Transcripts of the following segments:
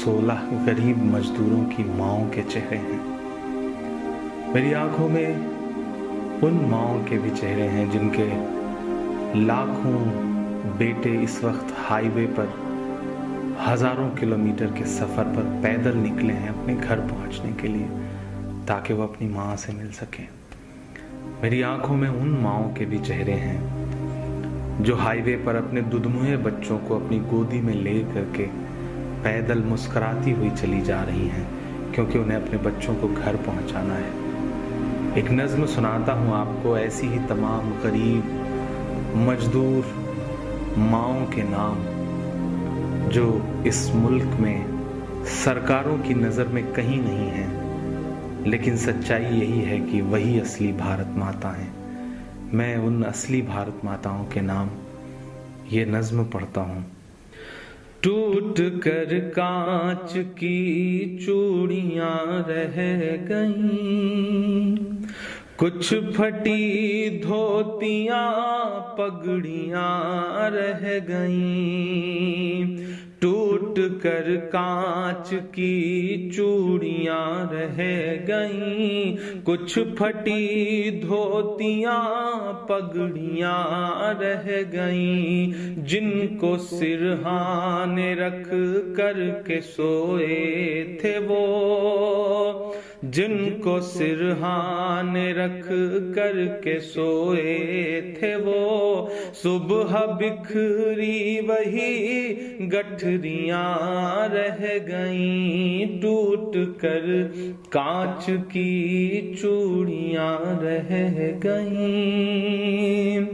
16 गरीब मजदूरों की माँओं के चेहरे हैं। मेरी आंखों में उन माँओं के भी चेहरे हैं जिनके लाखों बेटे इस वक्त हाईवे पर हजारों किलोमीटर के सफर पर पैदल निकले हैं अपने घर पहुंचने के लिए, ताकि वो अपनी माँ से मिल सकें। मेरी आंखों में उन माँओं के भी चेहरे हैं जो हाईवे पर अपने दुधमुहे बच्चों को अपनी गोदी में ले करके पैदल मुस्कुराती हुई चली जा रही हैं, क्योंकि उन्हें अपने बच्चों को घर पहुंचाना है। एक नज़्म सुनाता हूँ आपको ऐसी ही तमाम गरीब मजदूर माँओं के नाम, जो इस मुल्क में सरकारों की नज़र में कहीं नहीं है, लेकिन सच्चाई यही है कि वही असली भारत माता हैं। मैं उन असली भारत माताओं के नाम ये नज़्म पढ़ता हूँ। टूट कर कांच की चूड़ियां रह गईं, कुछ फटी धोतियां पगड़ियां रह गईं। टूट कर कांच की चूड़ियां रह गईं, कुछ फटी धोतियां पगड़ियां रह गईं। जिनको सिरहाने रख कर के सोए थे वो, जिनको सिरहाने रख कर के सोए थे वो, सुबह बिखरी वही गठरियां रह गईं। टूट कर कांच की चूड़ियां रह गईं।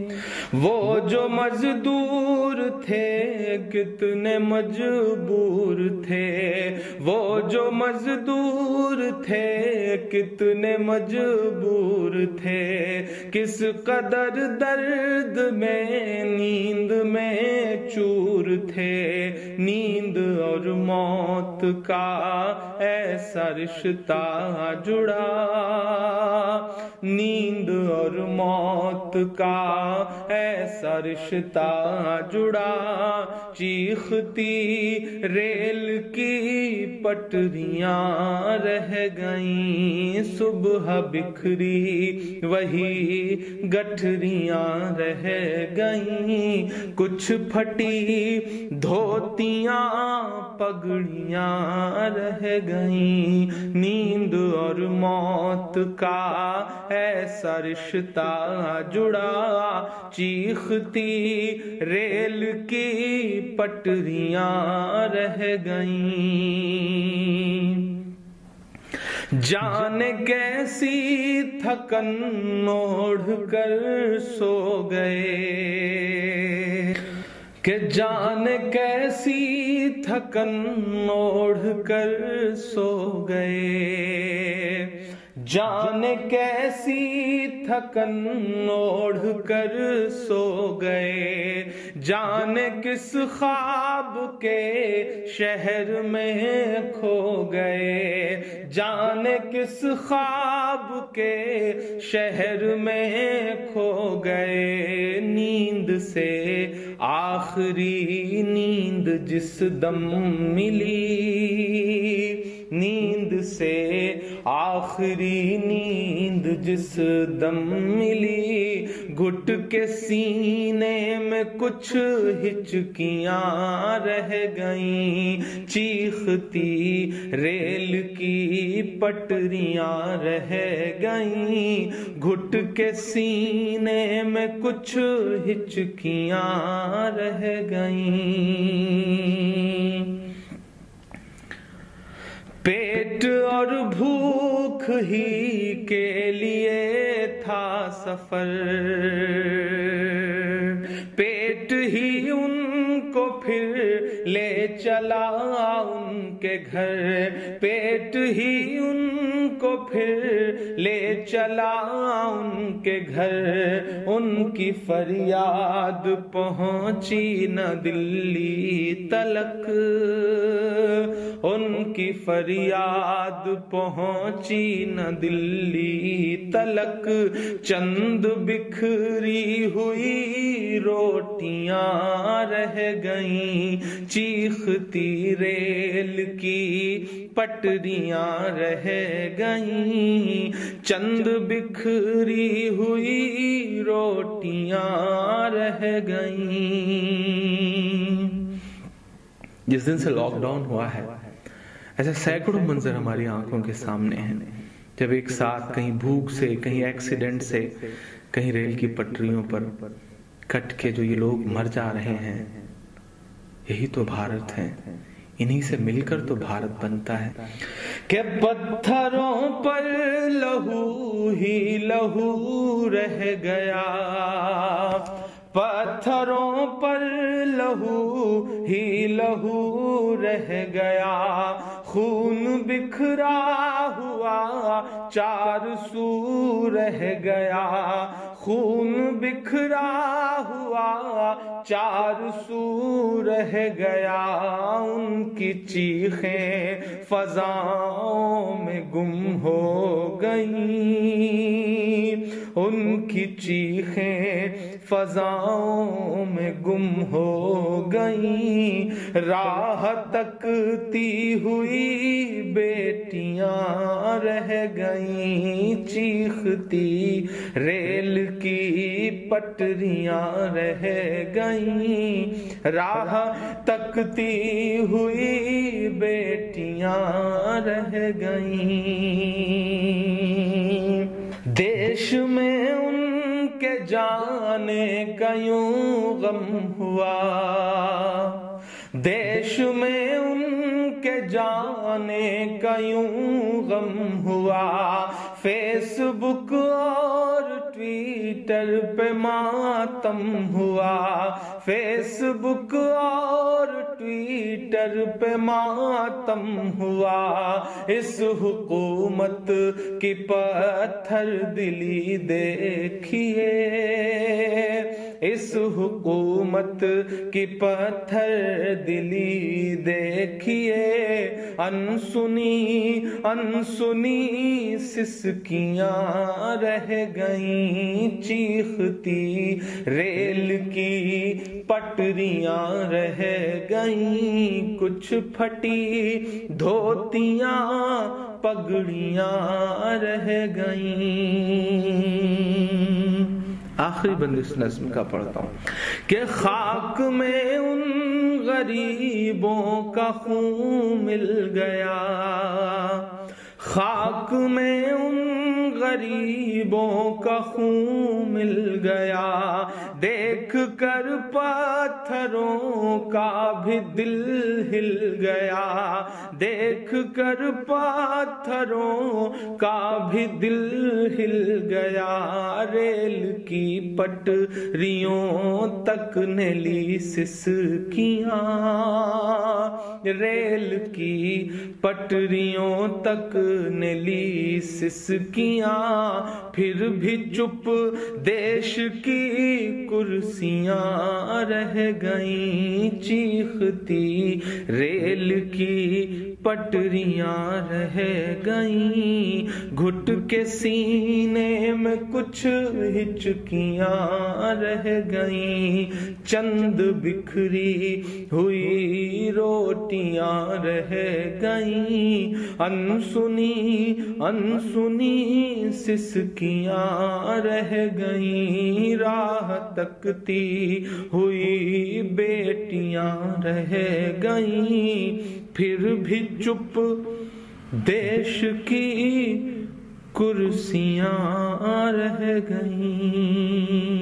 वो जो मजदूर थे कितने मजबूर थे, वो जो मजदूर थे कितने मजबूर थे। किस कदर दर्द में नींद में चूर थे। नींद और मौत का ऐसा रिश्ता जुड़ा, नींद और मौत का ऐसा रिश्ता जुड़ा। चीखती रेल की पटरियां रह गईं, सुबह बिखरी वही गठरियां रह गईं। कुछ फटी धोतियां पगड़ियां रह गईं। नींद और मौत का ऐसा रिश्ता जुड़ा। चीखती रेल की पटरियां रह गईं। जाने कैसी थकन ओढ़ कर सो गए, कि जाने कैसी थकन ओढ़ कर सो गए। जाने कैसी थकन ओढ़ कर सो गए। जाने किस ख्वाब के शहर में खो गए। जाने किस ख्वाब के शहर में खो गए। नींद से आखिरी नींद जिस दम मिली, नींद से आखिरी नींद जिस दम मिली। घुट के सीने में कुछ हिचकियां रह गईं। चीखती रेल की पटरियां रह गईं। घुट के सीने में कुछ हिचकियां रह गईं। पेट और भूख ही के लिए था सफर, पेट ही उनको फिर ले चला उनके घर। पेट ही उनको फिर ले चला उनके घर। उनकी फरियाद पहुंची न दिल्ली तलक, ان کی فریاد پہنچی نہ دلی تلک، چند بکھری ہوئی روٹیاں رہ گئیں، چیختی ریل کی پٹریاں رہ گئیں، چند بکھری ہوئی روٹیاں رہ گئیں۔ جس دن سے لاک ڈاؤن ہوا ہے ایسے سینکڑوں منظر ہماری آنکھوں کے سامنے ہیں، جب ایک ساتھ کہیں بھوک سے، کہیں ایکسیڈنٹ سے، کہیں ریل کی پٹریوں پر کٹ کے جو یہ لوگ مر جا رہے ہیں۔ یہی تو بھارت ہے، انہی سے مل کر تو بھارت بنتا ہے کہ پتھروں پر لہو ہی لہو رہ گیا، پتھروں پر لہو ہی لہو رہ گیا، خون بکھرا ہوا چار سو رہ گیا، خون بکھرا ہوا چار سو رہ گیا، ان کی چیخیں فضاؤں میں گم ہو گئیں، ان کی چیخیں فضاؤں میں گم ہو گئیں، راہ تکتی ہوئی بیٹیاں رہ گئیں، چیختی ریل کی پٹریاں رہ گئیں، راہ تکتی ہوئی بیٹیاں رہ گئیں، دیش میں ان کے جانے کا یوں غم ہوا، دیش میں ان کے جانے کا یوں غم ہوا، فیس بک اور ٹویٹر پہ ماتم ہوا، فیس بک اور ٹویٹر پہ ماتم ہوا، اس حکومت کی پتھر دلی دیکھیے، اس حکومت کی پتھر دلی دیکھیے، انسنی انسنی سسکیاں رہ گئیں، چیختی ریل کی پٹریاں رہ گئیں، کچھ پھٹی دھوتیاں پگڑیاں رہ گئیں۔ آخری بند اس نظم کا پڑھتا ہوں کہ خاک میں ان غریبوں کا خون مل گیا، خاک میں ان غریبوں کا خون مل گیا، دیکھ کر پتھروں کا بھی دل ہل گیا، دیکھ کر پتھروں کا بھی دل ہل گیا، ریل کی پٹریوں تک نے لی سسکیاں، ریل کی پٹریوں تک نے لی سسکیاں، پھر بھی چپ دیش کی کرسیاں رہ گئیں، چیختی ریل کی پٹریاں رہ گئیں، گھٹ کے سینے میں کچھ ہچکیاں رہ گئیں، چند بکھری ہوئی روٹیاں رہ گئیں، انسنی انسنی سسکیاں رہ گئیں، راہ تکتی ہوئی بیٹیاں رہ گئیں، پھر بھی چپ دیش کی کرسیاں رہ گئیں۔